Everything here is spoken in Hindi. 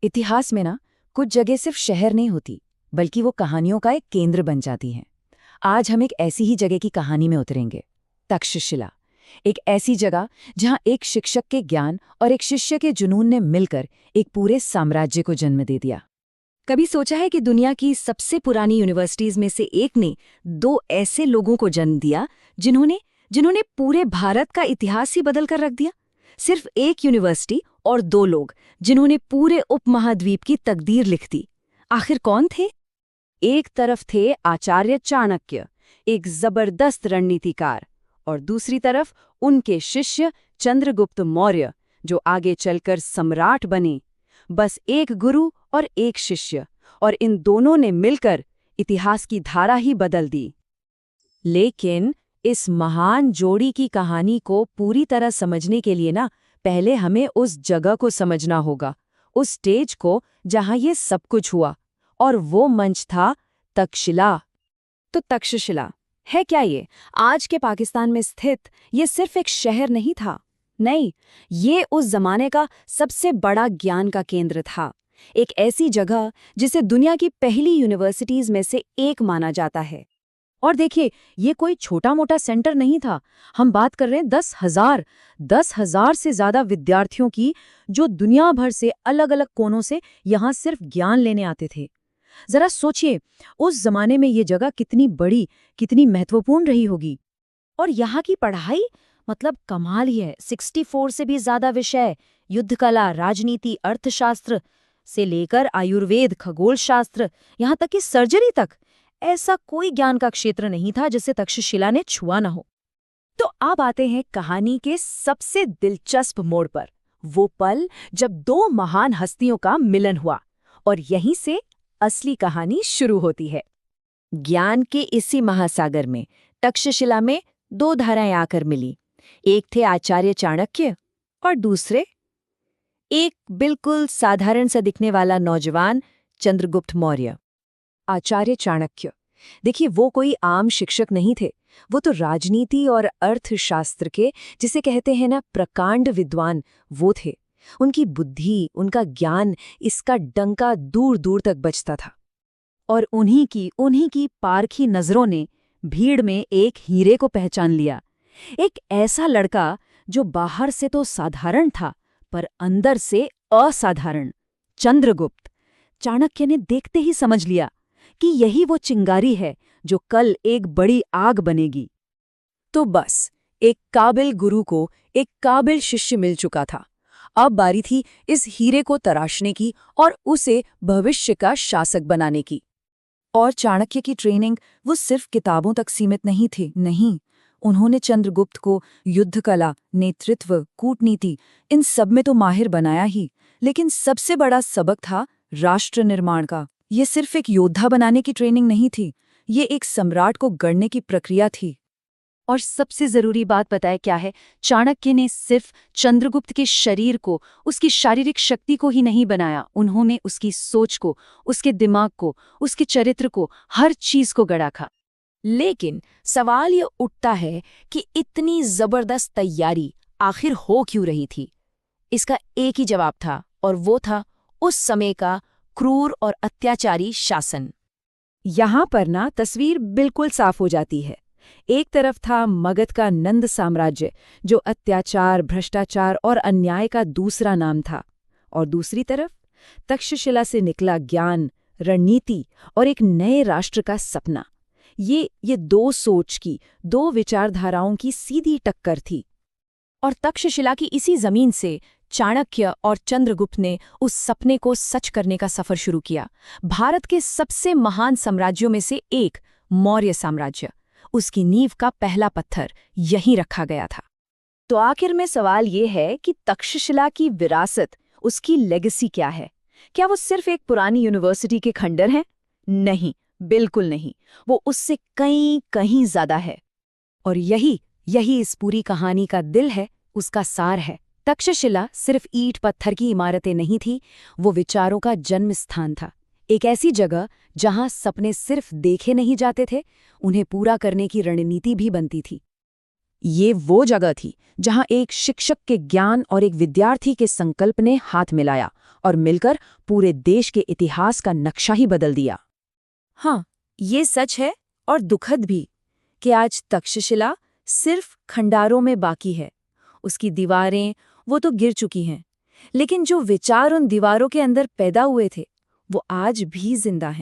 इतिहास में ना कुछ जगह सिर्फ शहर नहीं होती, बल्कि वो कहानियों का एक केंद्र बन जाती हैं। आज हम एक ऐसी ही जगह की कहानी में उतरेंगे, तक्षशिला। एक ऐसी जगह जहां एक शिक्षक के ज्ञान और एक शिष्य के जुनून ने मिलकर एक पूरे साम्राज्य को जन्म दे दिया। कभी सोचा है कि दुनिया की सबसे पुरानी यूनिवर्सिटीज में से एक ने दो ऐसे लोगों को जन्म दिया जिन्होंने जिन्होंने पूरे भारत का इतिहास ही बदल कर रख दिया। सिर्फ एक यूनिवर्सिटी और दो लोग जिन्होंने पूरे उपमहाद्वीप की तकदीर लिख दी। आखिर कौन थे? एक तरफ थे आचार्य चाणक्य, एक जबरदस्त रणनीतिकार, और दूसरी तरफ उनके शिष्य चंद्रगुप्त मौर्य, जो आगे चलकर सम्राट बने। बस एक गुरु और एक शिष्य, और इन दोनों ने मिलकर इतिहास की धारा ही बदल दी। लेकिन इस महान जोड़ी की कहानी को पूरी तरह समझने के लिए ना पहले हमें उस जगह को समझना होगा, उस स्टेज को जहां ये सब कुछ हुआ। और वो मंच था तक्षशिला। तो तक्षशिला है क्या ये? आज के पाकिस्तान में स्थित ये सिर्फ एक शहर नहीं था। नहीं, ये उस जमाने का सबसे बड़ा ज्ञान का केंद्र था। एक ऐसी जगह जिसे दुनिया की पहली यूनिवर्सिटीज में से एक माना जाता है। और देखिए, ये कोई छोटा मोटा सेंटर नहीं था। हम बात कर रहे हैं 10,000 से ज्यादा विद्यार्थियों की, जो दुनिया भर से अलग अलग कोनों से यहाँ सिर्फ ज्ञान लेने आते थे। जरा सोचिए, उस जमाने में ये जगह कितनी बड़ी, कितनी महत्वपूर्ण रही होगी। और यहाँ की पढ़ाई मतलब कमाल ही है। 64 से भी ज्यादा विषय, युद्ध कला, राजनीति, अर्थशास्त्र से लेकर आयुर्वेद, खगोल शास्त्र, यहाँ तक कि सर्जरी तक। ऐसा कोई ज्ञान का क्षेत्र नहीं था जिसे तक्षशिला ने छुआ न हो। तो अब आते हैं कहानी के सबसे दिलचस्प मोड़ पर, वो पल जब दो महान हस्तियों का मिलन हुआ। और यहीं से असली कहानी शुरू होती है। ज्ञान के इसी महासागर में तक्षशिला में दो धाराएं आकर मिली। एक थे आचार्य चाणक्य और दूसरे एक बिल्कुल साधारण सा दिखने वाला नौजवान चंद्रगुप्त मौर्य। आचार्य चाणक्य, देखिए, वो कोई आम शिक्षक नहीं थे। वो तो राजनीति और अर्थशास्त्र के, जिसे कहते हैं ना, प्रकांड विद्वान वो थे। उनकी बुद्धि, उनका ज्ञान, इसका डंका दूर दूर तक बजता था। और उन्हीं की पारखी नजरों ने भीड़ में एक हीरे को पहचान लिया। एक ऐसा लड़का जो बाहर से तो साधारण था, पर अंदर से असाधारण। चंद्रगुप्त। चाणक्य ने देखते ही समझ लिया कि यही वो चिंगारी है जो कल एक बड़ी आग बनेगी। तो बस, एक काबिल गुरु को एक काबिल शिष्य मिल चुका था। अब बारी थी इस हीरे को तराशने की और उसे भविष्य का शासक बनाने की। और चाणक्य की ट्रेनिंग वो सिर्फ किताबों तक सीमित नहीं थी। नहीं, उन्होंने चंद्रगुप्त को युद्ध कला, नेतृत्व, कूटनीति, इन सब में तो माहिर बनाया ही, लेकिन सबसे बड़ा सबक था राष्ट्र निर्माण का। ये सिर्फ एक योद्धा बनाने की ट्रेनिंग नहीं थी, ये एक सम्राट को गढ़ने की प्रक्रिया थी। और सबसे जरूरी बात पता है क्या है? चाणक्य ने सिर्फ चंद्रगुप्त के शरीर को, उसकी शारीरिक शक्ति को ही नहीं बनाया, उन्होंने उसकी सोच को, उसके दिमाग को, उसके चरित्र को, हर चीज को गढ़ा था। लेकिन सवाल ये उठता है कि इतनी जबरदस्त तैयारी आखिर हो क्यों रही थी? इसका एक ही जवाब था, और वो था उस समय का क्रूर और अत्याचारी शासन। यहाँ पर ना तस्वीर बिल्कुल साफ हो जाती है। एक तरफ था मगध का नंद साम्राज्य, जो अत्याचार, भ्रष्टाचार और अन्याय का दूसरा नाम था, और दूसरी तरफ तक्षशिला से निकला ज्ञान, रणनीति और एक नए राष्ट्र का सपना। ये दो सोच की, दो विचारधाराओं की सीधी टक्कर थी। और तक्षशिला की इसी जमीन से चाणक्य और चंद्रगुप्त ने उस सपने को सच करने का सफर शुरू किया। भारत के सबसे महान साम्राज्यों में से एक, मौर्य साम्राज्य, उसकी नींव का पहला पत्थर यहीं रखा गया था। तो आखिर में सवाल ये है कि तक्षशिला की विरासत, उसकी लेगेसी क्या है? क्या वो सिर्फ एक पुरानी यूनिवर्सिटी के खंडर हैं? नहीं, बिल्कुल नहीं। वो उससे कहीं ज्यादा है। और यही इस पूरी कहानी का दिल है, उसका सार है। तक्षशिला सिर्फ ईंट पत्थर की इमारतें नहीं थी, वो विचारों का जन्म स्थान था। एक ऐसी जगह जहां सपने सिर्फ देखे नहीं जाते थे, उन्हें पूरा करने की रणनीति भी बनती थी। ये वो जगह थी जहां एक शिक्षक के ज्ञान और एक विद्यार्थी के संकल्प ने हाथ मिलाया, और मिलकर पूरे देश के इतिहास का नक्शा ही बदल दिया। हाँ, ये सच है और दुखद भी कि आज तक्षशिला सिर्फ खंडारों में बाकी है। उसकी दीवारें वो तो गिर चुकी हैं, लेकिन जो विचार उन दीवारों के अंदर पैदा हुए थे वो आज भी जिंदा हैं।